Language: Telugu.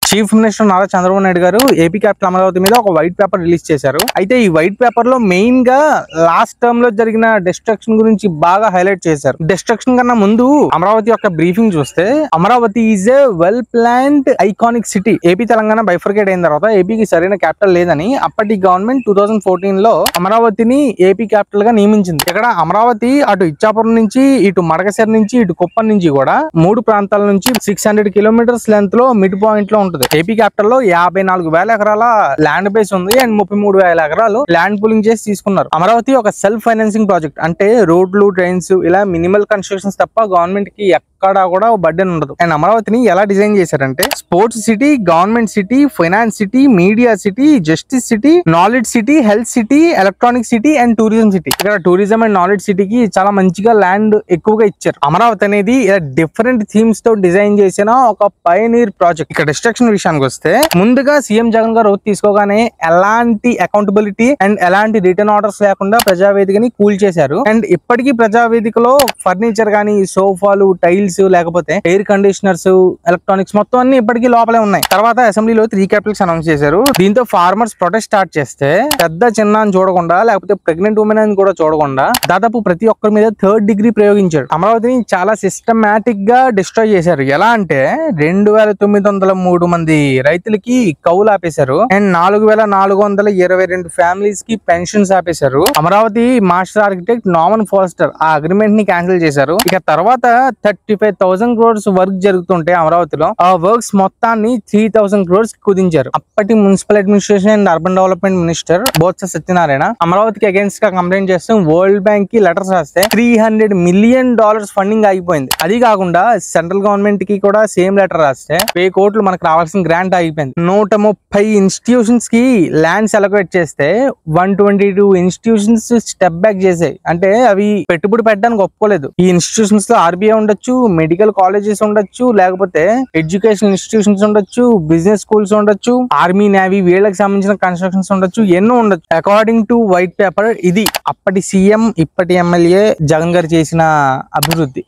చీఫ్ మినిస్టర్ నారా చంద్రబాబు నాయుడు గారు ఏపీ క్యాపిటల్ అమరావతి మీద ఒక వైట్ పేపర్ రిలీజ్ చేశారు. అయితే ఈ వైట్ పేపర్ లో మెయిన్ గా లాస్ట్ టర్మ్ లో జరిగిన డిస్ట్రక్షన్ గురించి బాగా హైలైట్ చేశారు. డిస్ట్రక్షన్ కన్నా ముందు అమరావతి యొక్క బ్రీఫింగ్ చూస్తే, Amaravati is a well planned iconic city. AP Telangana bifurcate అయిన తర్వాత ఏపీకి సరైన క్యాపిటల్ లేదని అప్పటి గవర్నమెంట్ 2014 లో అమరావతిని ఏపీ క్యాపిటల్ గా నియమించింది. ఇక్కడ అమరావతి అటు ఇచ్చాపురం నుంచి, ఇటు మడకశిర నుంచి, ఇటు కుప్పం నుంచి కూడా 3 ప్రాంతాల నుంచి 600 కిలోమీటర్స్ లెంత్ లో మిడ్ పాయింట్ లో ఉంటుంది. ఏపీ క్యాపిటల్ లో 54,000 ఎకరాల ల్యాండ్ బేస్ ఉంది అండ్ 33,000 ఎకరాలు ల్యాండ్ పూలింగ్ చేసి తీసుకున్నారు. అమరావతి ఒక సెల్ఫ్ ఫైనాన్సింగ్ ప్రాజెక్ట్. అంటే రోడ్లు, ట్రైన్స్ ఇలా మినిమల్ కన్స్ట్రక్షన్స్ తప్ప గవర్నమెంట్ కి ఎక్కడ కూడా బర్డెన్ ఉండదు. అండ్ అమరావతిని ఎలా డిజైన్ చేశారంటే sports city, government city, finance city, media city, justice city, knowledge city, health city, electronic city and tourism city. ఇక్కడ టూరిజం అండ్ నాలెడ్జ్ సిటీకి చాలా మంచిగా ల్యాండ్ ఎక్కువగా ఇచ్చారు. అమరావతి అనేది డిఫరెంట్ థీమ్స్ తో డిజైన్ చేసిన ఒక పైనీర్ ప్రాజెక్ట్. ఇక్కడ డిస్ట్రక్షన్ విషయానికి వస్తే, ముందుగా సీఎం జగన్ గారు ఓత్ తీసుకోగానే ఎలాంటి అకౌంటబిలిటీ అండ్ ఎలాంటి రిటర్న్ ఆర్డర్స్ లేకుండా ప్రజావేదికని కూల్ చేశారు. అండ్ ఇప్పటికీ ప్రజావేదికలో ఫర్నిచర్ గానీ, సోఫాలు, టైల్స్, లేకపోతే ఎయిర్ కండిషనర్స్, ఎలక్ట్రానిక్స్ మొత్తం అన్ని ఇప్పటికీ లోపలే ఉన్నాయి. తర్వాత అసెంబ్లీలో 3 క్యాపిటల్స్ అనౌన్స్ చేశారు. దీంతో ఫార్మర్స్ ప్రొటెస్ట్ స్టార్ట్ చేస్తే పెద్ద చిన్న అని చూడకుండా, లేకపోతే ప్రెగ్నెంట్ ఉమెన్ అని కూడా చూడకుండా దాదాపు ప్రతి ఒక్కరి మీద 3rd డిగ్రీ ప్రయోగించారు. అమరావతిని చాలా సిస్టమాటిక్ గా డిస్ట్రాయ్ చేశారు. ఎలా అంటే 2,903 మంది రైతులకి కౌలు ఆపేశారు అండ్ 4,422 ఫ్యామిలీస్ కి పెన్షన్స్ ఆపేశారు. Amaravati master architect Naman faster ఆ అగ్రిమెంట్ ని క్యాన్సిల్ చేశారు. ఇక తర్వాత 35,000 crores వర్క్ జరుగుతుంటే అమరావతిలో ఆ వర్క్స్ మొత్తాన్ని 3,000 crores కుదించారు. అప్పటి municipal administration and urban development minister Botsa Satyanarayana అమరావతికి అగేన్స్ట్ గా కంప్లైంట్ చేస్తూ వరల్డ్ బ్యాంక్ కి లెటర్స్ రాస్తే $300 మిలియన్ ఫండింగ్ ఆగిపోయింది. అది కాకుండా సెంట్రల్ గవర్నమెంట్ కి కూడా సేమ్ లెటర్ రాస్తే 1000 కోట్లు మనకు రావాల్సిన గ్రాంట్ ఆగిపోయింది. 130 ఇన్స్టిట్యూషన్స్ కి ల్యాండ్స్ అలొకేట్ చేస్తే 122 ఇన్స్టిట్యూషన్స్ స్టెప్ బ్యాక్ చేసాయి. అంటే అవి పెట్టుబడి పెట్టడానికి ఒప్పుకోలేదు. ఈ ఇన్స్టిట్యూషన్స్ లో ఆర్బీఐ ఉండొచ్చు, మెడికల్ కాలేజెస్ ఉండొచ్చు, లేకపోతే ఎడ్యుకేషన్ ఇన్స్టిట్యూషన్స్ ఉండొచ్చు, బిజినెస్ స్కూల్స్ ఉండొచ్చు, ఆర్మీ, నేవీ వీళ్ళకి సంబంధించిన కన్స్ట్రక్షన్స్ ఉండొచ్చు, ఎన్నో ఉండొచ్చు. అకార్డింగ్ టు వైట్ పేపర్ ఇది అప్పటి సీఎం, ఇప్పటి ఎమ్మెల్యే జగన్ గారు చేసిన అభివృద్ధి.